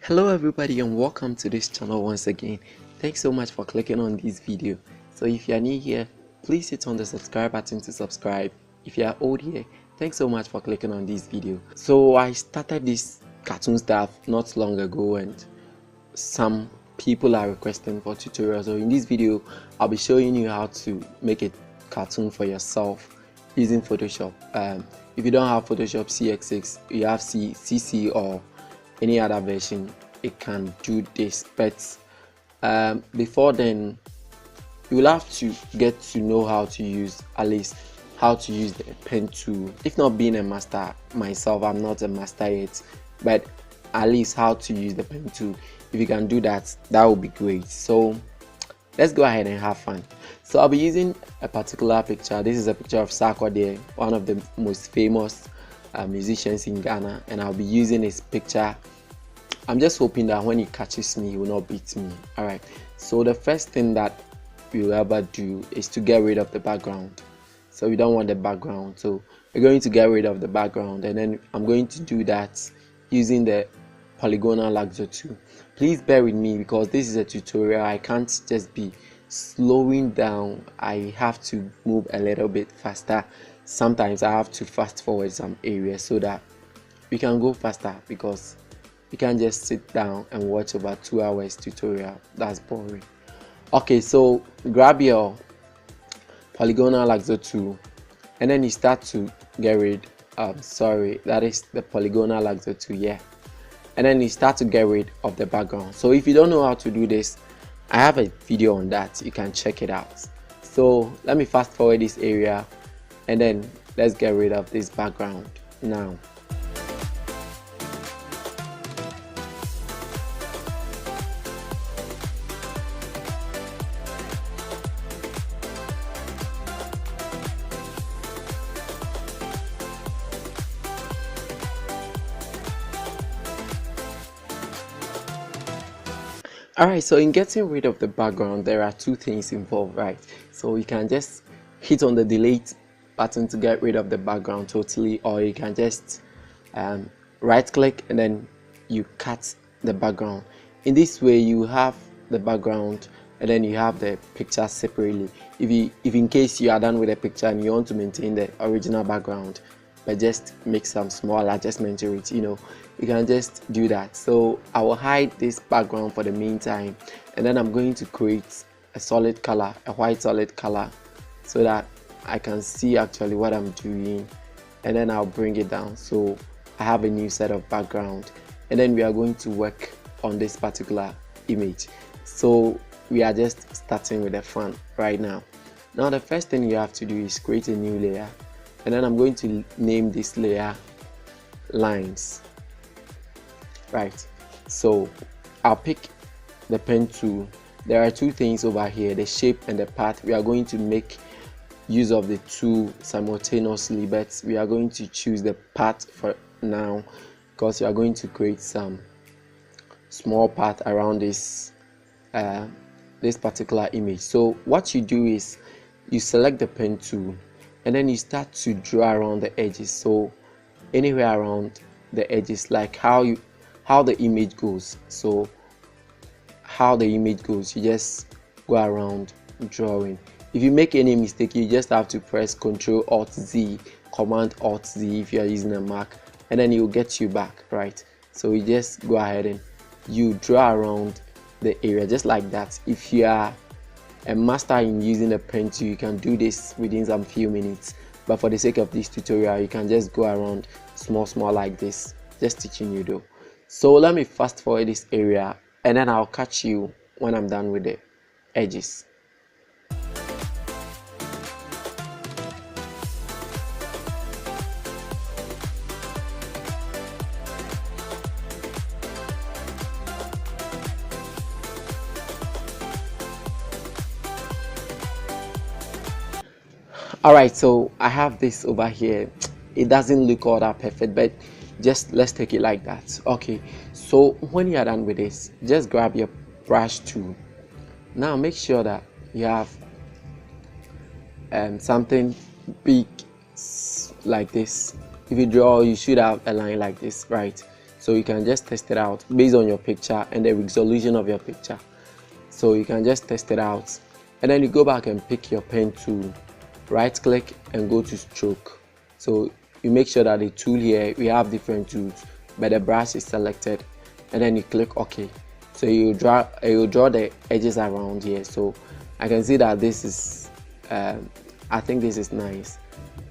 Hello everybody and welcome to this channel once again. Thanks so much for clicking on this video. So if you are new here, please hit on the subscribe button to subscribe. If you are old here, thanks so much for clicking on this video. So I started this cartoon stuff not long ago and some people are requesting for tutorials. So in this video I'll be showing you how to make a cartoon for yourself using Photoshop. If you don't have Photoshop CS6, you have CC or any other version, it can do this. But before then, you will have to get to know how to use, at least how to use the pen tool. If not being a master myself, I'm not a master yet, but at least how to use the pen tool. If you can do that, that would be great. So let's go ahead and have fun. So I'll be using a particular picture. This is a picture of Sarkodie, one of the most famous musicians in Ghana, and I'll be using his picture. I'm just hoping that when he catches me, he will not beat me. Alright, so the first thing that we'll ever do is to get rid of the background. So we don't want the background, so we're going to get rid of the background, and then I'm going to do that using the polygonal lasso tool. Please bear with me because this is a tutorial. I can't just be slowing down. I have to move a little bit faster. Sometimes I have to fast forward some areas so that we can go faster, because you can't just sit down and watch about 2 hours tutorial. That's boring. Okay, so grab your polygonal lasso tool and then you start to get rid sorry, that is the polygonal lasso tool, yeah. And then you start to get rid of the background. So if you don't know how to do this, I have a video on that, you can check it out. So let me fast forward this area and then let's get rid of this background now. Alright, so in getting rid of the background, there are two things involved, right? So you can just hit on the delete button to get rid of the background totally, or you can just right click and then you cut the background. In this way you have the background and then you have the picture separately. If in case you are done with the picture and you want to maintain the original background but just make some small adjustment to it, you can just do that. So I will hide this background for the meantime, and then I'm going to create a solid color, a white solid color, so that I can see actually what I'm doing, and then I'll bring it down so I have a new set of background. And then we are going to work on this particular image. So we are just starting with the front right now. Now the first thing you have to do is create a new layer, and then I'm going to name this layer lines. Right, so I'll pick the pen tool. There are two things over here, the shape and the path. We are going to make use of the two simultaneously, but we are going to choose the path for now because we are going to create some small path around this this particular image. So what you do is you select the pen tool and then you start to draw around the edges. So anywhere around the edges, like how the image goes. So how the image goes, you just go around drawing. If you make any mistake, you just have to press Ctrl Alt Z, Command Alt Z if you are using a Mac, and then it will get you back, right? So you just go ahead and you draw around the area just like that. If you are a master in using a pen tool, you can do this within some few minutes, but for the sake of this tutorial you can just go around small like this, just teaching you though. So let me fast forward this area and then I'll catch you when I'm done with the edges. Alright, so I have this over here. It doesn't look all that perfect, but just let's take it like that. Okay, so when you are done with this, just grab your brush tool. Now make sure that you have something big like this. if you draw, you should have a line like this, right? So you can just test it out based on your picture and the resolution of your picture. So you can just test it out, and then you go back and pick your pen tool, right click and go to stroke. So you make sure that the tool here, we have different tools, but the brush is selected, and then you click OK. So you draw the edges around here. So I can see that this is I think this is nice.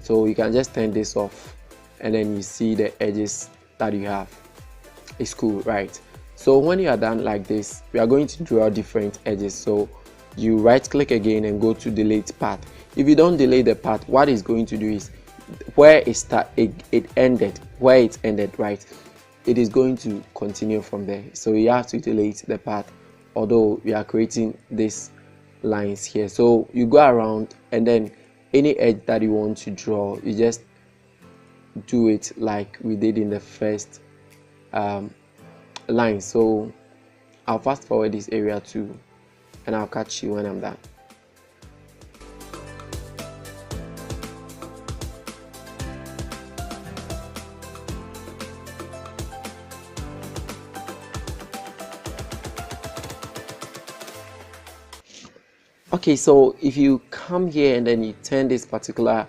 So you can just turn this off, and then you see the edges that you have. It's cool, right? So when you are done like this, we are going to draw different edges. So you right click again and go to delete path. If you don't delete the path, what it's going to do is where it ended, right, it is going to continue from there. So you have to delete the path, although we are creating these lines here. So you go around, and then any edge that you want to draw, you just do it like we did in the first line. So I'll fast forward this area too, and I'll catch you when I'm done. Okay, so if you come here and then you turn this particular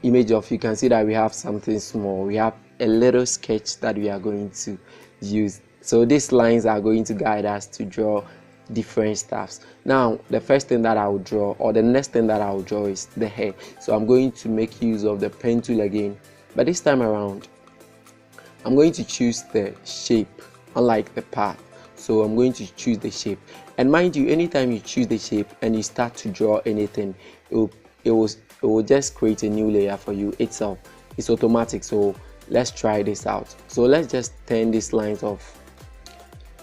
image off, you can see that we have something small. We have a little sketch that we are going to use. So these lines are going to guide us to draw different stuffs. Now the first thing that I will draw, or the next thing that I will draw, is the hair. So I'm going to make use of the pen tool again, but this time around I'm going to choose the shape, unlike the path. So I'm going to choose the shape, and mind you, anytime you choose the shape and you start to draw anything, it will just create a new layer for you itself. It's automatic. So let's try this out. So let's just turn these lines off,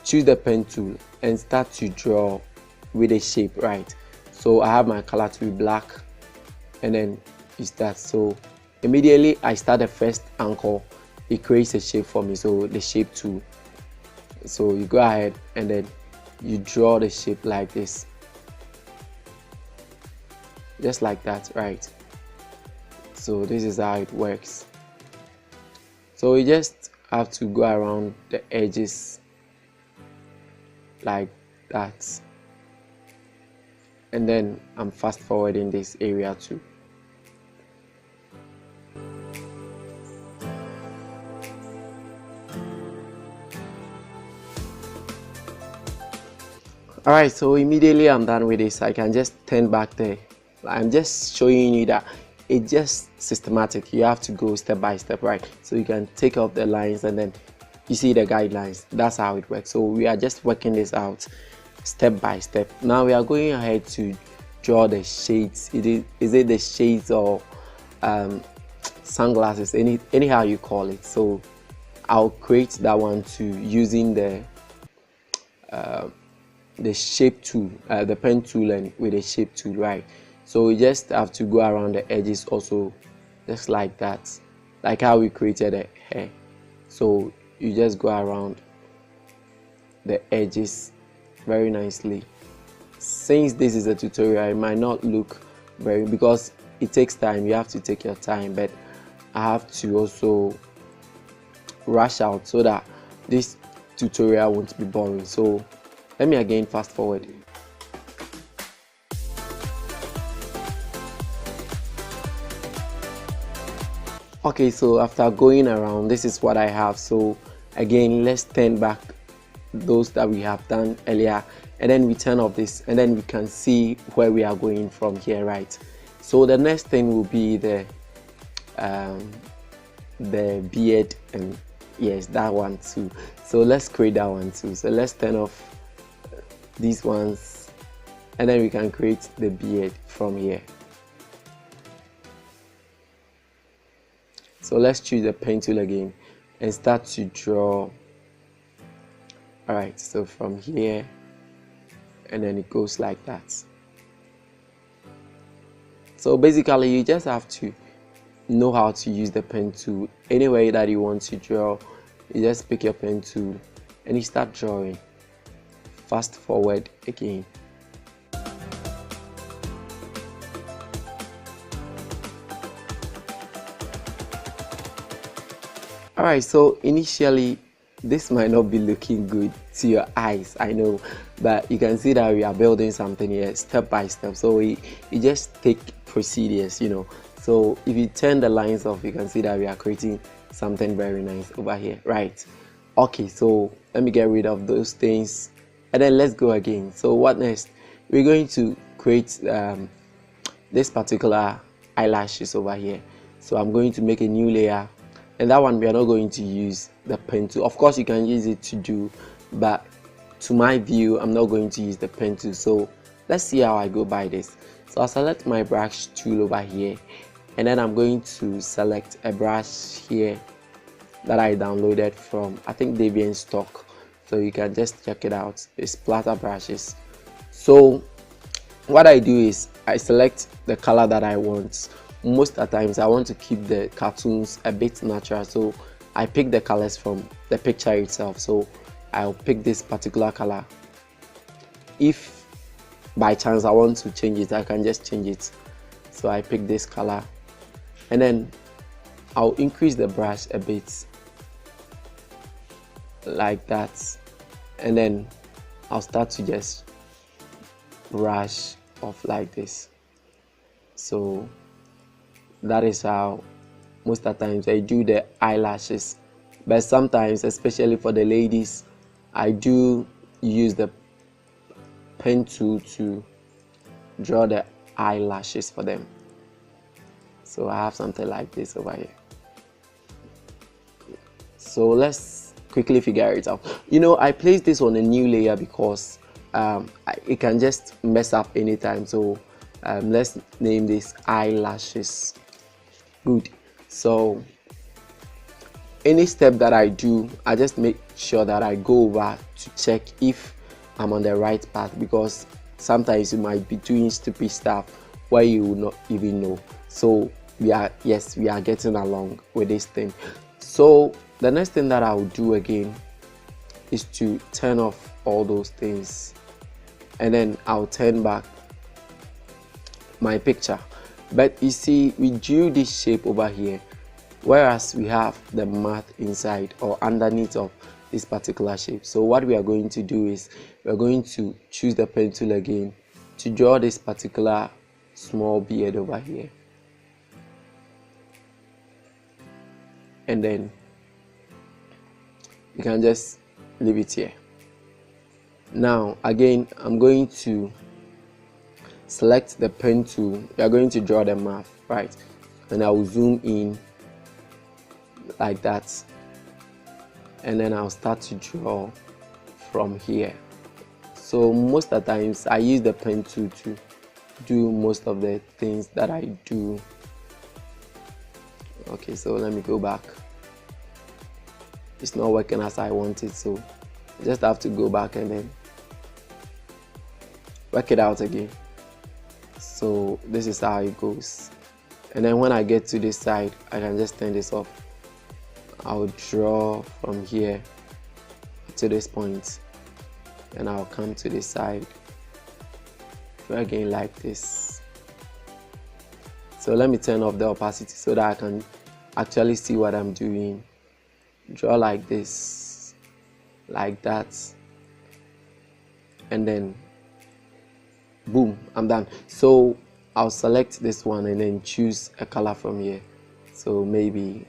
choose the pen tool, and start to draw with a shape, right? So I have my color to be black, and then you start. So immediately I start the first anchor, it creates a shape for me. So the shape tool. So you go ahead and then you draw the shape like this, just like that, right? So this is how it works. So you just have to go around the edges like that, and then I'm fast forwarding this area too. Alright, so immediately I'm done with this. I can just turn back there. I'm just showing you that it's just systematic. You have to go step by step, right? So you can take off the lines, and then you see the guidelines. That's how it works. So we are just working this out step by step. Now we are going ahead to draw the shades. Is it the shades or sunglasses? Anyhow you call it. So I'll create that one too using the shape tool, the pen tool, and with the shape tool, right? So we just have to go around the edges also, just like that, like how we created the hair. So you just go around the edges very nicely. Since this is a tutorial, it might not look very, because it takes time. You have to take your time, but I have to also rush out so that this tutorial won't be boring. So let me again fast forward. Okay, so after going around, this is what I have. So again, let's turn back those that we have done earlier, and then we turn off this, and then we can see where we are going from here, right? So the next thing will be the beard, and yes, that one too. So let's create that one too. So let's turn off these ones, and then we can create the beard from here. So let's choose the pen tool again and start to draw. Alright, so from here, and then it goes like that. So basically you just have to know how to use the pen tool. Any way that you want to draw, you just pick your pen tool and you start drawing. Fast forward again. Alright, so initially this might not be looking good to your eyes, I know, but you can see that we are building something here step by step. So we just take procedures, so if you turn the lines off, you can see that we are creating something very nice over here, right? Okay, so let me get rid of those things and then let's go again. So what next? We're going to create this particular eyelashes over here. So I'm going to make a new layer, and that one we are not going to use the pen tool. Of course you can use it to do, but to my view I'm not going to use the pen tool. So let's see how I go by this. So I'll select my brush tool over here, and then I'm going to select a brush here that I downloaded from, I think, Debian stock, so you can just check it out. It's splatter brushes. So what I do is I select the color that I want. Most of the times I want to keep the cartoons a bit natural, so I pick the colors from the picture itself. So I'll pick this particular color. If by chance I want to change it, I can just change it. So I pick this color, and then I'll increase the brush a bit like that, and then I'll start to just brush off like this. So that is how most of the times I do the eyelashes, but sometimes, especially for the ladies, I do use the pen tool to draw the eyelashes for them. So I have something like this over here. So let's quickly figure it out. I placed this on a new layer because it can just mess up anytime. So let's name this eyelashes. Good. So any step that I do, I just make sure that I go over to check if I'm on the right path, because sometimes you might be doing stupid stuff where you will not even know. So we are getting along with this thing. So the next thing that I will do again is to turn off all those things, and then I'll turn back my picture. But you see, we drew this shape over here, whereas we have the math inside or underneath of this particular shape. So what we are going to do is we're going to choose the pen tool again to draw this particular small beard over here, and then you can just leave it here. Now again, I'm going to select the pen tool. We are going to draw the math, right? And I will zoom in like that, and then I'll start to draw from here. So most of the times I use the pen tool to do most of the things that I do. Okay, so let me go back. It's not working as I want it, so I just have to go back and then work it out again. So this is how it goes, and then when I get to this side, I can just turn this off. I'll draw from here to this point, and I'll come to this side, draw again like this. So let me turn off the opacity so that I can actually see what I'm doing. Draw like this, like that, and then boom, I'm done. So I'll select this one and then choose a color from here. So maybe,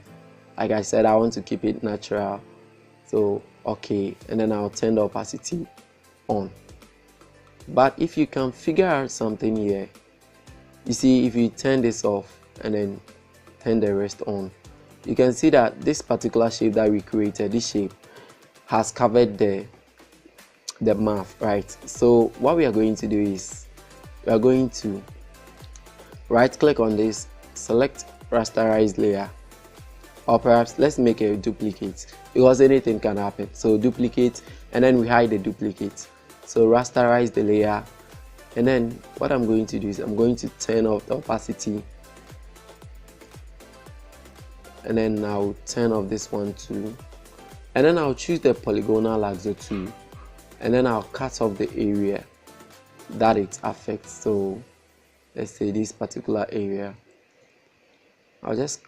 like I said, I want to keep it natural, so okay, and then I'll turn the opacity on. But if you can figure out something here, you see, if you turn this off and then turn the rest on, you can see that this particular shape that we created, this shape has covered the math, right? So what we are going to do is we are going to right click on this, select rasterize layer, or perhaps let's make a duplicate, because anything can happen. So duplicate, and then we hide the duplicate. So rasterize the layer, and then what I'm going to do is I'm going to turn off the opacity, and then I'll turn off this one too, and then I'll choose the polygonal lasso tool, and then I'll cut off the area that it affects. So let's say this particular area, I'll just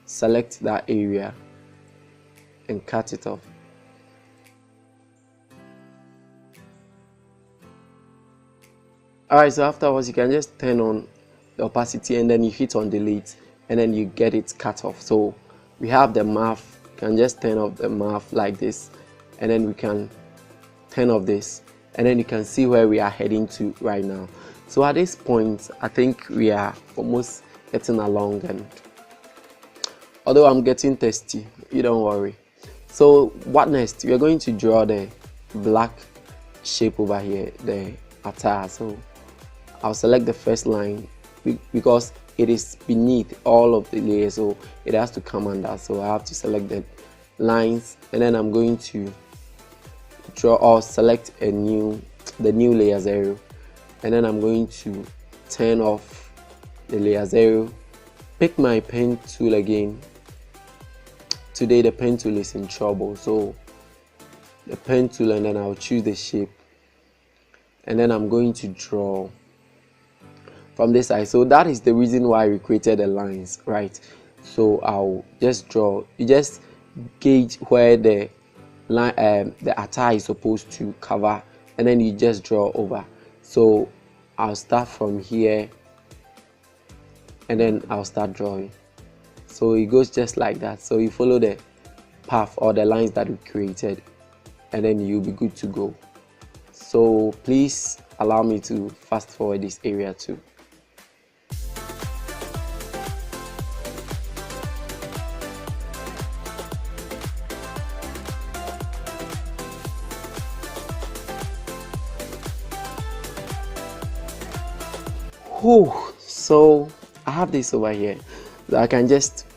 select that area, and cut it off. Alright, so afterwards you can just turn on the opacity and then you hit on delete and then you get it cut off. So we have the mouth, you can just turn off the mouth like this, and then we can turn off this, and then you can see where we are heading to right now. So at this point I think we are almost getting along, and although I'm getting thirsty, you don't worry. So what next? We are going to draw the black shape over here, the attire. So I'll select the first line because it is beneath all of the layers, so it has to come under. So I have to select the lines, and then I'm going to draw or select the new layer 0, and then I'm going to turn off the layer 0, pick my pen tool again. Today the pen tool is in trouble, so the pen tool, and then I'll choose the shape, and then I'm going to draw from this side. So that is the reason why we created the lines, right? So I'll just draw. You just gauge where the line, the attire is supposed to cover, and then you just draw over. So I'll start from here, and then I'll start drawing. So it goes just like that. So you follow the path or the lines that we created, and then you'll be good to go. So please allow me to fast forward this area too. So I have this over here that I can just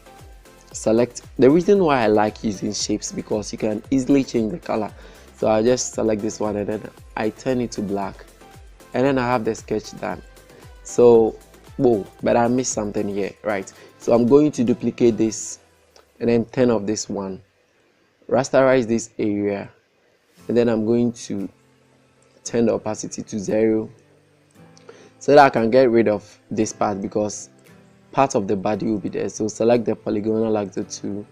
select. The reason why I like using shapes because you can easily change the color. So I just select this one and then I turn it to black, and then I have the sketch done. So whoa, but I missed something here, right? So I'm going to duplicate this and then turn off this one, rasterize this area, and then I'm going to turn the opacity to 0 so that I can get rid of this part because part of the body will be there. So select the polygonal actor tool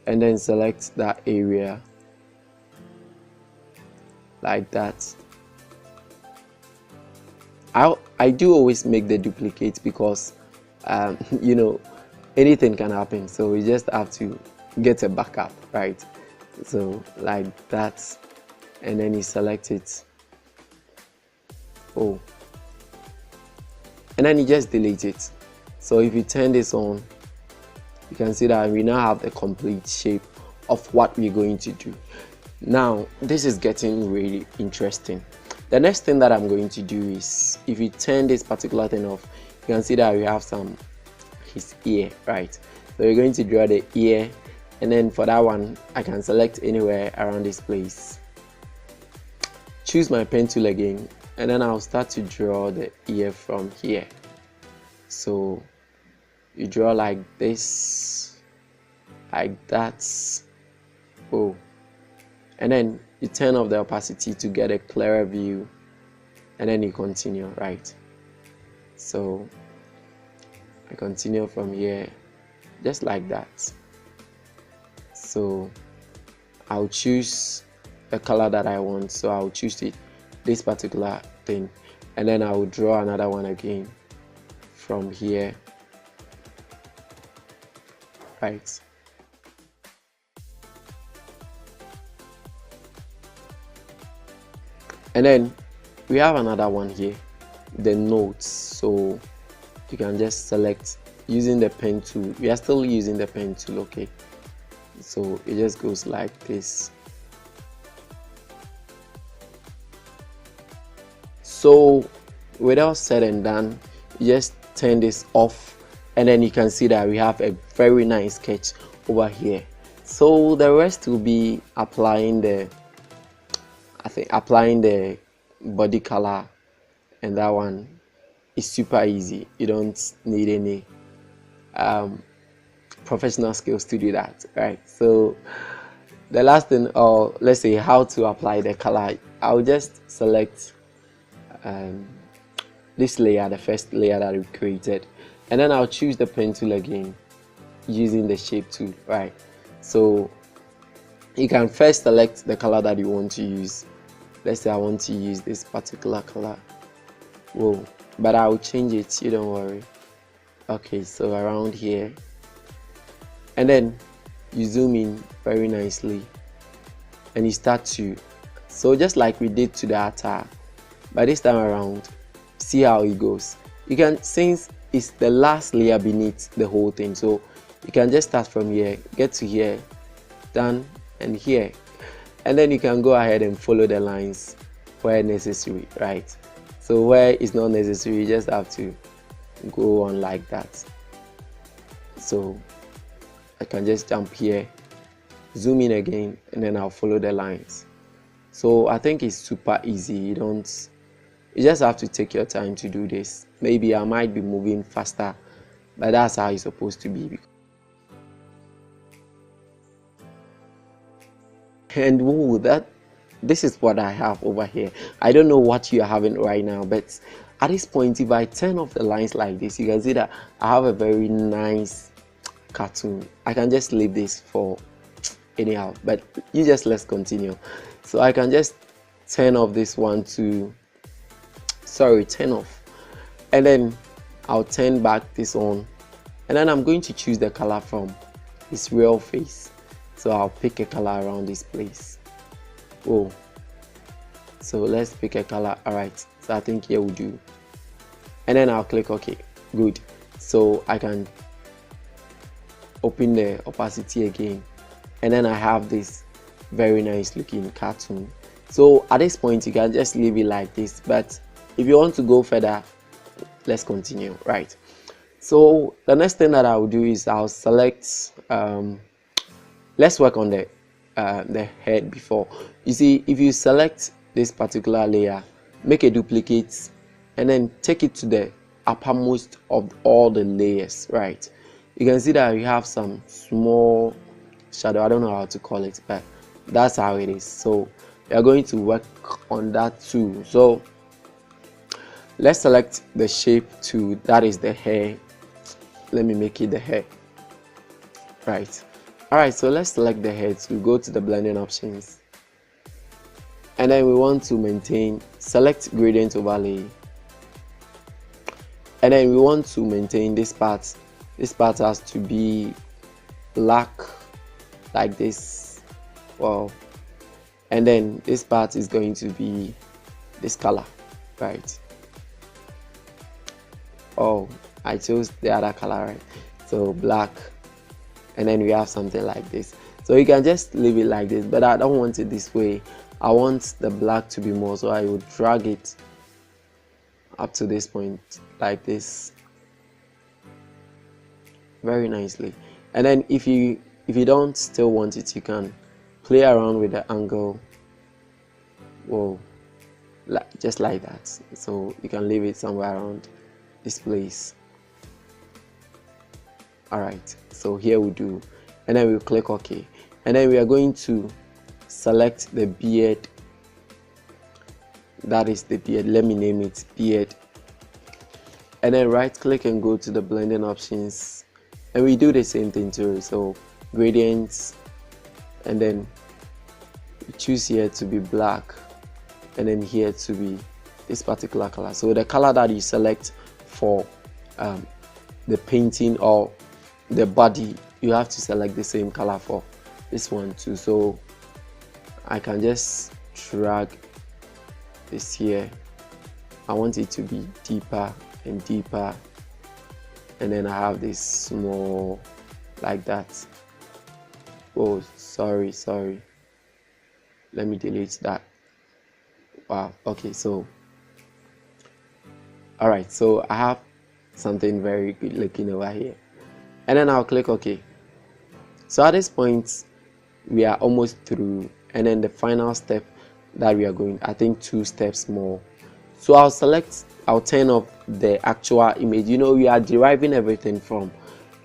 and then select that area like that. I do always make the duplicate because you know, anything can happen, so we just have to get a backup, right? So like that, and then you select it, and then you just delete it. So if you turn this on, you can see that we now have the complete shape of what we're going to do. Now this is getting really interesting. The next thing that I'm going to do is, if you turn this particular thing off, you can see that we have his ear, right? So we're going to draw the ear, and then for that one I can select anywhere around this place, choose my pen tool again, and then I'll start to draw the ear from here. So you draw like this, like that, and then you turn off the opacity to get a clearer view, and then you continue, right? So I continue from here just like that. So I'll choose the color that I want, so I'll choose this particular thing, and then I will draw another one again from here, right? And then we have another one here, the notes. So you can just select using the pen tool. We are still using the pen tool, okay? So it just goes like this. So without said and done, you just turn this off, and then you can see that we have a very nice sketch over here. So the rest will be applying the body color, and that one is super easy. You don't need any professional skills to do that, right? So the last thing, or let's say how to apply the color, I'll just select this layer, the first layer that we created, and then I'll choose the pen tool again using the shape tool, right? So You can first select the color that you want to use. Let's say I want to use this particular color. Whoa, but I'll change it, you don't worry. Okay, so around here, and then you zoom in very nicely and you start to, so just like we did to the attire, but this time around, see how it goes. You can, since it's the last layer beneath the whole thing, so you can just start from here, get to here, done, and here, and then you can go ahead and follow the lines where necessary, right? So where it's not necessary, you just have to go on like that. So I can just jump here, zoom in again, and then I'll follow the lines. So I think it's super easy. You just have to take your time to do this. Maybe I might be moving faster, but that's how it's supposed to be. And whoa, this is what I have over here. I don't know what you're having right now, but at this point, if I turn off the lines like this, you can see that I have a very nice cartoon. I can just leave this for anyhow, but let's continue. So I can just turn off this one to, turn off, and then I'll turn back this on, and then I'm going to choose the color from his real face. So I'll pick a color around this place. Oh, so let's pick a color. All right, so I think here we do, and then I'll click OK. Good. So I can open the opacity again, and then I have this very nice looking cartoon. So at this point, you can just leave it like this, but if you want to go further, let's continue, right? So the next thing that I'll do is I'll select, let's work on the head before. You see, if you select this particular layer, make a duplicate, and then take it to the uppermost of all the layers, right? You can see that you have some small shadow. I don't know how to call it, but that's how it is. So we are going to work on that too. So let's select the shape to, that is the hair. Let me make it the hair, right? All right, so let's select the head. So we go to the blending options, and then we want to maintain, select gradient overlay, and then we want to maintain this part. This part has to be black like this. Wow. And then this part is going to be this color, right? Oh, I chose the other color, right? So black, and then we have something like this. So you can just leave it like this, but I don't want it this way. I want the black to be more, so I will drag it up to this point like this, very nicely. And then if you don't still want it, you can play around with the angle. Whoa, just like that. So you can leave it somewhere around this place. All right, so here we do, and then we'll click OK, and then we are going to select the beard. That is the beard. Let me name it beard, and then right click and go to the blending options, and we do the same thing too. So gradients, and then choose here to be black, and then here to be this particular color. So the color that you select for the painting or the body, you have to select the same color for this one too. So I can just drag this here. I want it to be deeper and deeper, and then I have this small like that. Oh, sorry, let me delete that. Wow. Okay, so all right, so I have something very good looking over here, and then I'll click OK. So at this point we are almost through, and then the final step that we are going, I think 2 steps more. So I'll turn off the actual image. You know, we are deriving everything from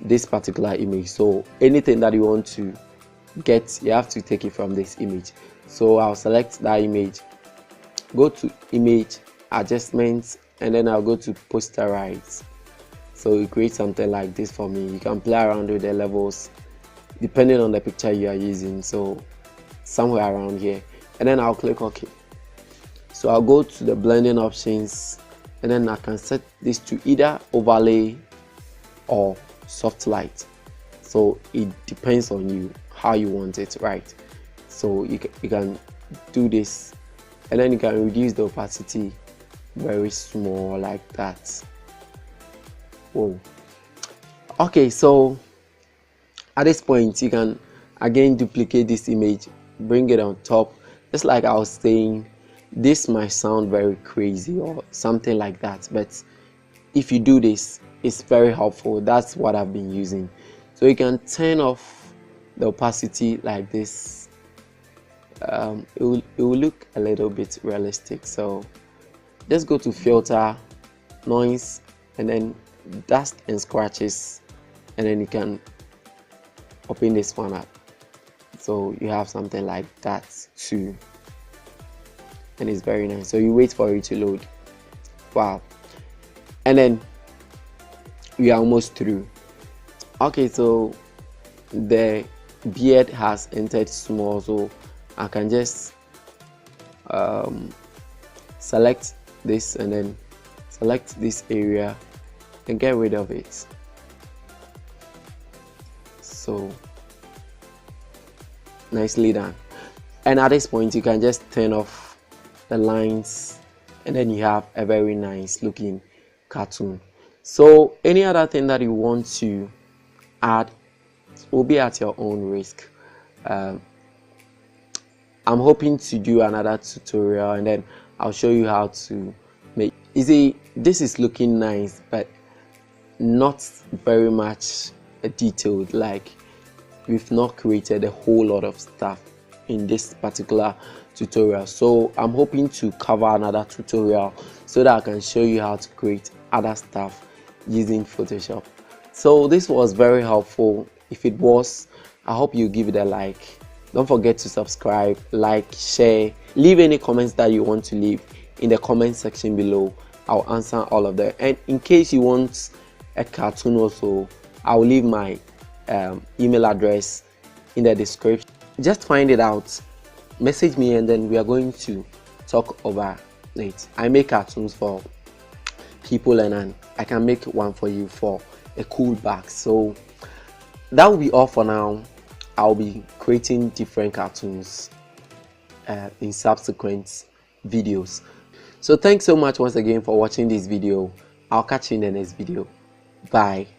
this particular image, so anything that you want to get, you have to take it from this image. So I'll select that image, go to image adjustments, and then I'll go to posterize. So it creates something like this for me. You can play around with the levels depending on the picture you are using. So somewhere around here, and then I'll click OK. So I'll go to the blending options, and then I can set this to either overlay or soft light. So it depends on you how you want it, right? So you can do this, and then you can reduce the opacity very small like that. Whoa. Okay, so at this point you can again duplicate this image, bring it on top. Just like I was saying, this might sound very crazy or something like that, but if you do this, it's very helpful. That's what I've been using. So you can turn off the opacity like this. It will look a little bit realistic. So just go to filter, noise, and then dust and scratches, and then you can open this one up. So you have something like that too, and it's very nice. So you wait for it to load. Wow. And then we are almost through. Okay, so the beard has entered small, so I can just select this and then select this area and get rid of it. So nicely done. And at this point you can just turn off the lines, and then you have a very nice looking cartoon. So any other thing that you want to add will be at your own risk. I'm hoping to do another tutorial, and then I'll show you how to make. You see, this is looking nice, but not very much detailed. Like, we've not created a whole lot of stuff in this particular tutorial. So I'm hoping to cover another tutorial so that I can show you how to create other stuff using Photoshop. So this was very helpful. If it was, I hope you give it a like. Don't forget to subscribe, like, share, leave any comments that you want to leave in the comment section below. I'll answer all of them. And in case you want a cartoon also, I'll leave my email address in the description. Just find it out, message me, and then we are going to talk over it. I make cartoons for people, and I can make one for you for a cool bag. So that will be all for now. I'll be creating different cartoons in subsequent videos. So thanks so much once again for watching this video. I'll catch you in the next video. Bye.